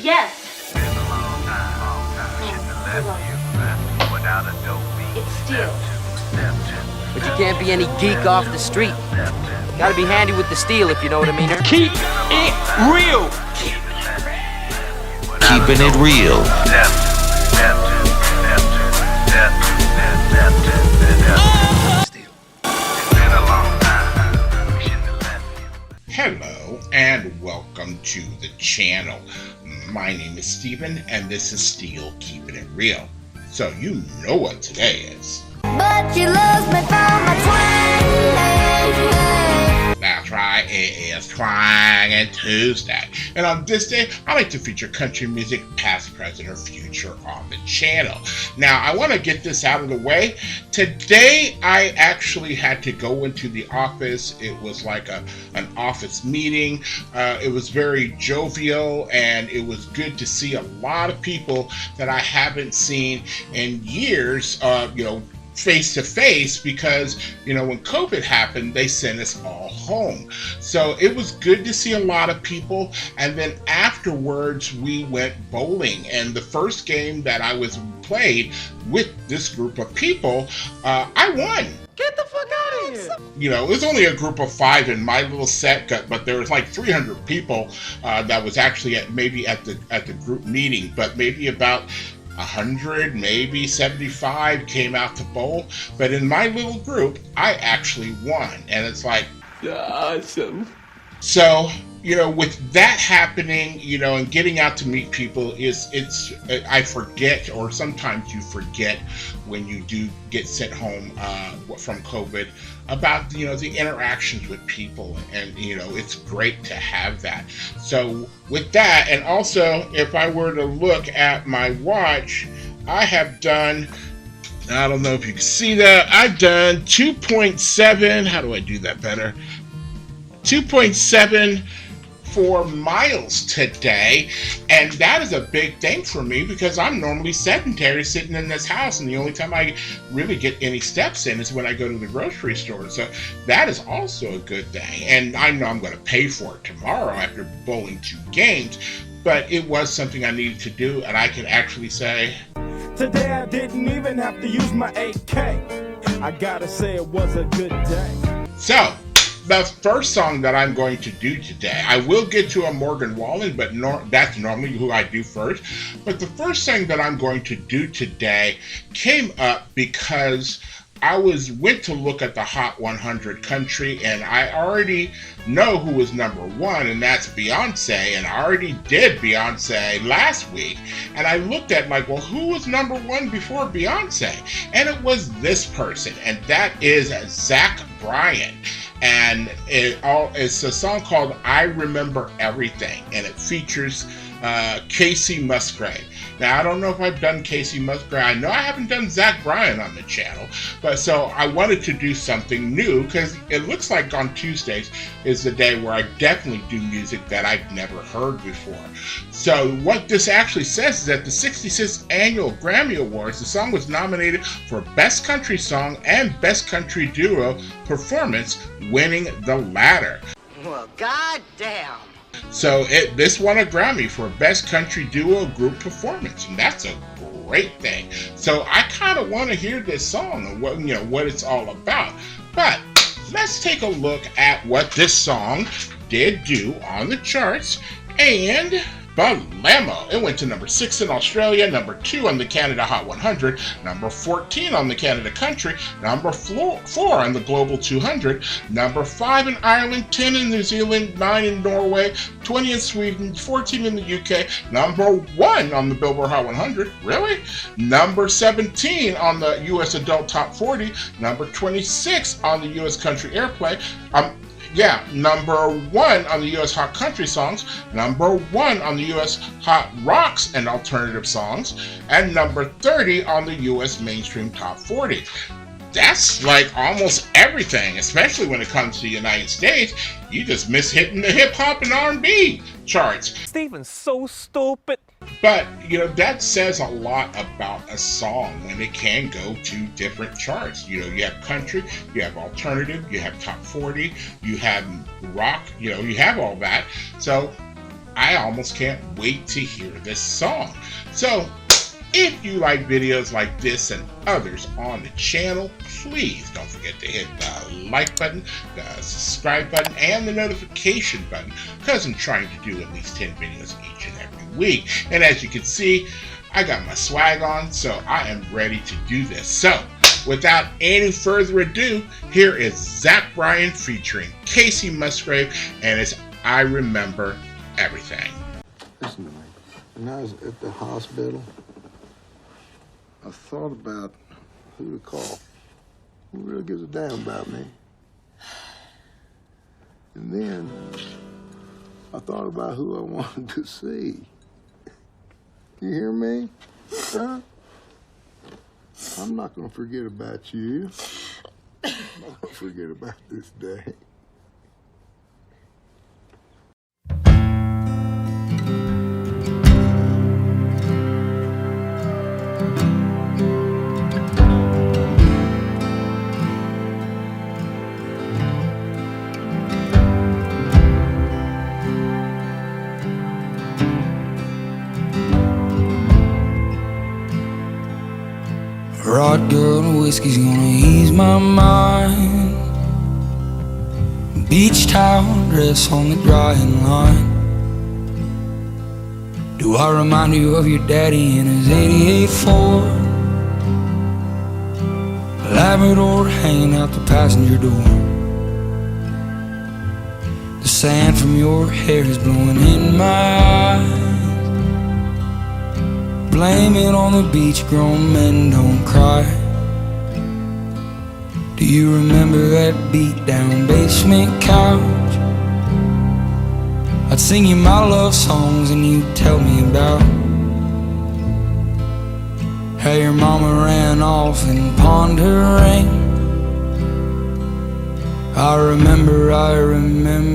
Yes. Been a long time. Shouldn't have left you without a dope beat. It's Steel. But you can't be any geek off the street. Gotta be handy with the steel, if you know what I mean. Keep it real. Keeping it real. Hello and welcome to the channel. My name is Steven and this is Steel Keeping It Real. So you know what today is. But you lost me for my twang. That's right, it is Twang Tuesday. And on this day, I like to feature country music, past, present, or future on the channel. Now, I want to get this out of the way. Today, I actually had to go into the office. It was like an office meeting. It was very jovial, and it was good to see a lot of people that I haven't seen in years, face to face, because when COVID happened, they sent us all home. So it was good to see a lot of people. And then afterwards we went bowling, and the first game that I was played with this group of people, I won. Get the fuck out of here. It was only a group of 5 in my little set, but there was like 300 people that was actually at the group meeting, but maybe about 100, maybe 75 came out to bowl. But in my little group, I actually won. And it's like, Awesome. so, with that happening, and getting out to meet people I forget, or sometimes you forget when you do get sent home from COVID, about, the interactions with people, and, it's great to have that. So with that, and also, if I were to look at my watch, I have done, I don't know if you can see that, I've done 2.7, how do I do that better? 2.74 miles today, and that is a big thing for me because I'm normally sedentary sitting in this house, and the only time I really get any steps in is when I go to the grocery store. So that is also a good thing, and I know I'm going to pay for it tomorrow after bowling 2 games, but it was something I needed to do, and I can actually say today I didn't even have to use my AK. I gotta say it was a good day. so. The first song that I'm going to do today, I will get to a Morgan Wallen, but that's normally who I do first. But the first thing that I'm going to do today came up because I went to look at the Hot 100 country, and I already know who was number 1, and that's Beyonce, and I already did Beyonce last week. And I looked at who was number 1 before Beyonce? And it was this person, and that is Zach Bryan. And it's a song called I Remember Everything, and it features Kacey Musgraves. Now, I don't know if I've done Kacey Musgraves. I know I haven't done Zach Bryan on the channel, but so I wanted to do something new because it looks like on Tuesdays is the day where I definitely do music that I've never heard before. So what this actually says is that the 66th Annual Grammy Awards, the song was nominated for Best Country Song and Best Country Duo Performance, winning the latter. Well, goddamn. So this won a Grammy for Best Country Duo Group Performance, and that's a great thing. So I kind of want to hear this song and what it's all about. But let's take a look at what this song did do on the charts. And Balemo, it went to number 6 in Australia, number 2 on the Canada Hot 100, number 14 on the Canada Country, number 4 on the Global 200, number 5 in Ireland, 10 in New Zealand, 9 in Norway, 20 in Sweden, 14 in the UK, number 1 on the Billboard Hot 100, really? Number 17 on the US Adult Top 40, number 26 on the US Country Airplay, number 1 on the U.S. Hot Country Songs, number 1 on the U.S. Hot Rocks and Alternative Songs, and number 30 on the U.S. Mainstream Top 40. That's like almost everything, especially when it comes to the United States. You just miss hitting the hip-hop and R&B charts. Steven's so stupid. But, that says a lot about a song when it can go to different charts. You have country, you have alternative, you have top 40, you have rock, you have all that. So I almost can't wait to hear this song. So, if you like videos like this and others on the channel, please don't forget to hit the like button, the subscribe button, and the notification button, because I'm trying to do at least 10 videos each and every week. And as you can see, I got my swag on, so I am ready to do this. So, without any further ado, here is Zach Bryan featuring Kacey Musgraves, and it's I Remember Everything. Listen to me. When I was at the hospital, I thought about who to call. Who really gives a damn about me? And then I thought about who I wanted to see. You hear me? Huh? I'm not gonna forget about you. I'm not gonna forget about this day. Rod girl, whiskey's gonna ease my mind. Beach towel dress on the drying line. Do I remind you of your daddy in his 88 Ford? Labrador hanging out the passenger door. The sand from your hair is blowing in my eyes. Blame it on the beach, grown men don't cry. Do you remember that beat down basement couch? I'd sing you my love songs and you'd tell me about how your mama ran off and pawned her ring. I remember everything.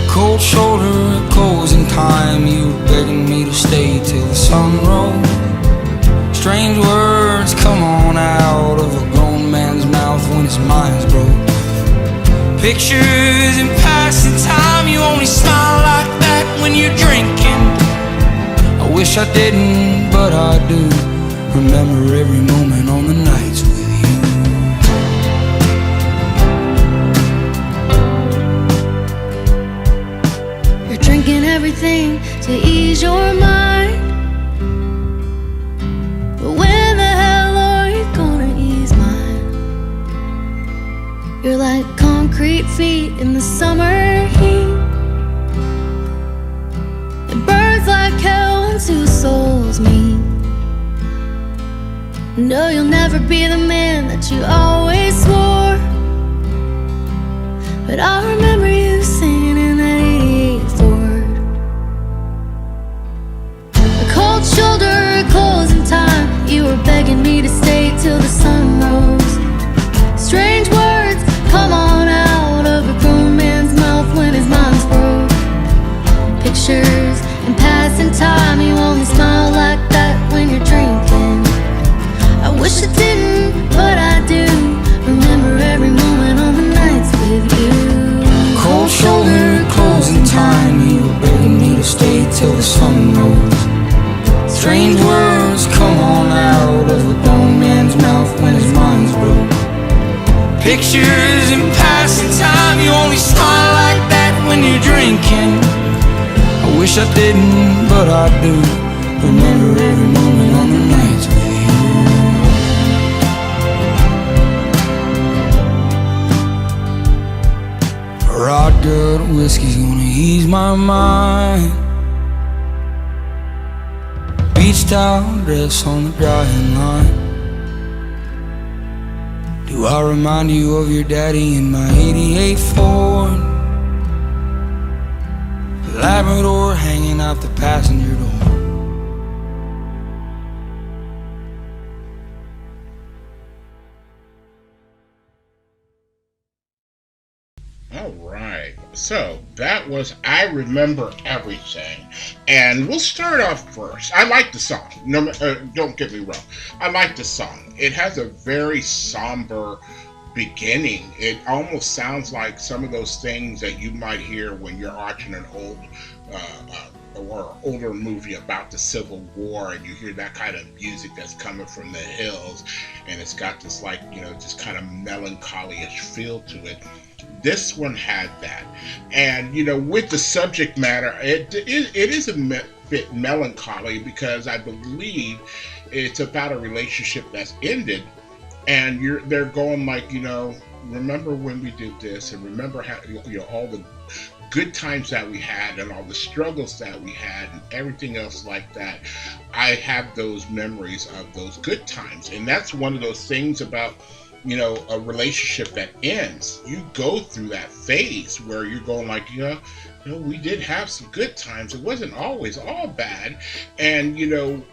Cold shoulder, closing time. You were begging me to stay till the sun rose. Strange words come on out of a grown man's mouth when his mind's broke. Pictures in passing time. You only smile like that when you're drinking. I wish I didn't, but I do. Remember every moment on the nights with you. Drinking everything to ease your mind. But when the hell are you gonna ease mine? You're like concrete feet in the summer heat. It burns like hell when two souls meet. No, you'll never be the man that you always swore. But I remember you singing in that 88 Ford. A cold shoulder, closing time. You were begging me to stay till the sun rose. Strange words come on out of a grown man's mouth when his mind's broke. Pictures in passing time. You only smile like that when you're drinking. I wish I didn't, but I do. Remember every moment on the nights with you. Cold shoulder, closing time. You were begging me to stay till the sun rose. Strange words come on out of a grown man's mouth when his mind's broke. Pictures in passing time. You only smile like that when you're drinking. I wish I didn't, but I do. Remember every moment on the nights with you. Rod good whiskey's gonna ease my mind. Beach towel dress on the drying line. Do I remind you of your daddy in my 88 Ford? Labrador hanging out the passenger door. All right, so that was I Remember Everything, and we'll start off first. I like the song, no, don't get me wrong, I like the song. It has a very somber beginning, it almost sounds like some of those things that you might hear when you're watching an old or older movie about the Civil War, and you hear that kind of music that's coming from the hills, and it's got this, like, you know, just kind of melancholy-ish feel to it. This one had that. And, you know, with the subject matter, it is a bit melancholy, because I believe it's about a relationship that's ended, and they're going like, you know, remember when we did this, and remember how, you know, all the good times that we had and all the struggles that we had and everything else like that. I have those memories of those good times. And that's one of those things about, you know, a relationship that ends. You go through that phase where you're going like, you know, we did have some good times. It wasn't always all bad. And, you know,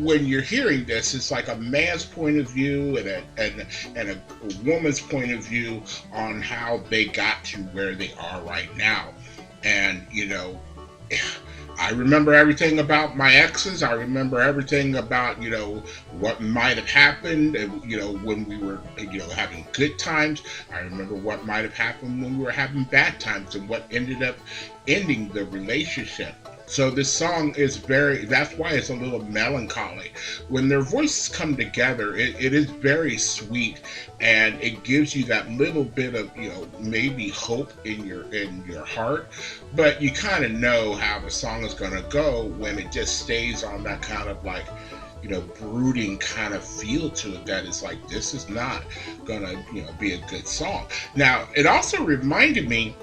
when you're hearing this, it's like a man's point of view and a woman's point of view on how they got to where they are right now. And, you know, I remember everything about my exes. I remember everything about, you know, what might have happened, you know, when we were, you know, having good times. I remember what might have happened when we were having bad times, and what ended up ending the relationship. So this song is that's why it's a little melancholy. When their voices come together, it is very sweet, and it gives you that little bit of, you know, maybe hope in your heart. But you kind of know how the song is going to go when it just stays on that kind of, like, you know, brooding kind of feel to it, that is like, this is not gonna, you know, be a good song. Now, it also reminded me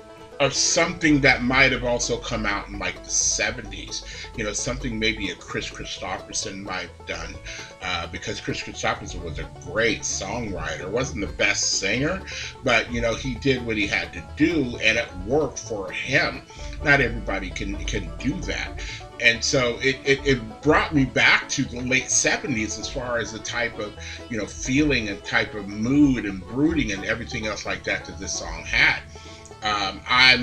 of something that might have also come out in like the 70s, you know, something maybe a Chris Christopherson might have done, because Chris Christopherson was a great songwriter. Wasn't the best singer, but, you know, he did what he had to do, and it worked for him. Not everybody can do that. And so it brought me back to the late 70s as far as the type of, you know, feeling and type of mood and brooding and everything else like that this song had. I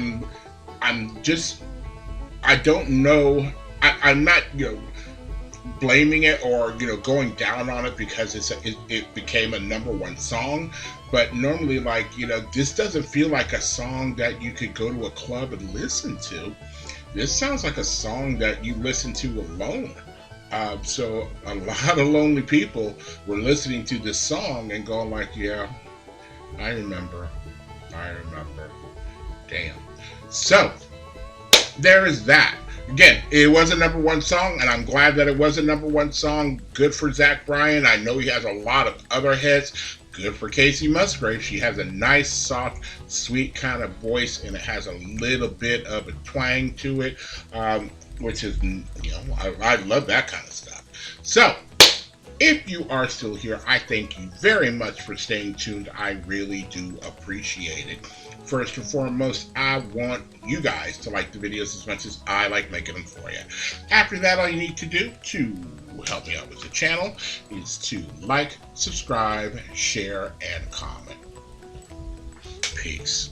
don't know. I'm not, you know, blaming it or, you know, going down on it because it became a #1 song. But normally, like, you know, this doesn't feel like a song that you could go to a club and listen to. This sounds like a song that you listen to alone. So a lot of lonely people were listening to this song and going like, yeah, I remember. Damn. So there is that. Again, it was a #1 song, and I'm glad that it was a #1 song. Good for Zach Bryan. I know he has a lot of other hits. Good for Kacey Musgraves. She has a nice, soft, sweet kind of voice, and it has a little bit of a twang to it, which is, you know, I love that kind of stuff. So, if you are still here, I thank you very much for staying tuned. I really do appreciate it. First and foremost, I want you guys to like the videos as much as I like making them for you. After that, all you need to do to help me out with the channel is to like, subscribe, share, and comment. Peace.